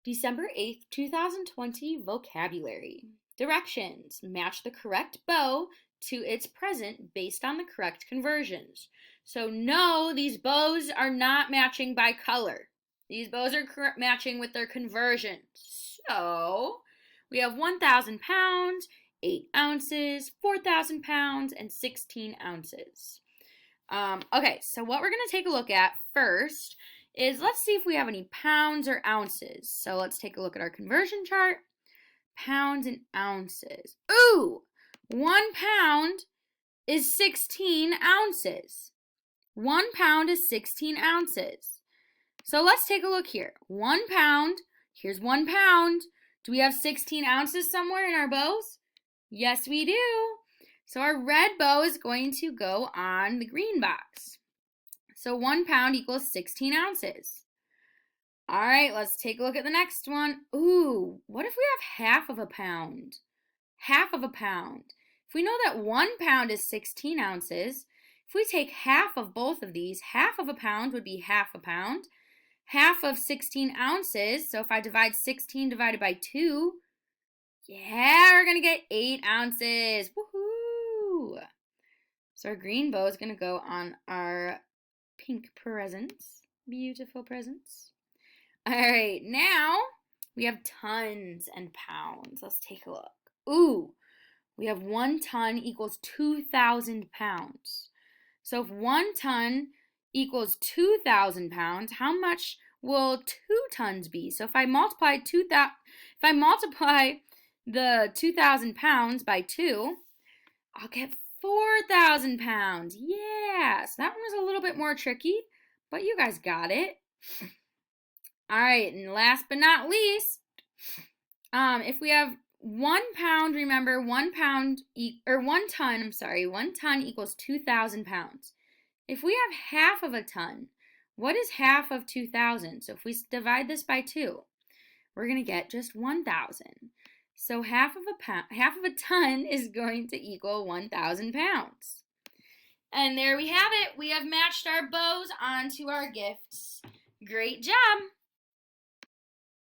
December 8th, 2020 vocabulary. Directions. Match the correct bow to its present based on the correct conversions. So no, these bows are not matching by color. These bows are matching with their conversions. So we have 1,000 pounds, 8 ounces, 4,000 pounds, and 16 ounces. Okay, so what we're going to take a look at first is let's see if we have any pounds or ounces. So let's take a look at our conversion chart. Pounds and ounces. Ooh, 1 pound is 16 ounces. 1 pound is 16 ounces. So let's take a look here. 1 pound, here's 1 pound. Do we have 16 ounces somewhere in our bows? Yes, we do. So our red bow is going to go on the green box. So 1 pound equals 16 ounces. All right, let's take a look at the next one. Ooh, what if we have half of a pound? Half of a pound. If we know that 1 pound is 16 ounces, if we take half of both of these, half of a pound would be half a pound. Half of 16 ounces, so if I divide 16 divided by 2, yeah, we're going to get 8 ounces. Woohoo! So our green bow is going to go on our pink presents. Beautiful presents. All right, now we have tons and pounds. Let's take a look. Ooh, we have 1 ton equals 2,000 pounds. So if 1 ton equals 2,000 pounds, how much will 2 tons be? So if I multiply the 2,000 pounds by 2, I'll get 4,000 pounds. Yeah, so that one was a little bit more tricky, but you guys got it. All right, and last but not least, if we have 1 pound, remember 1 ton equals 2,000 pounds. If we have half of a ton, what is half of 2,000? So if we divide this by 2, we're going to get just 1,000. So half of a ton is going to equal 1,000 pounds. And there we have it. We have matched our bows onto our gifts. Great job!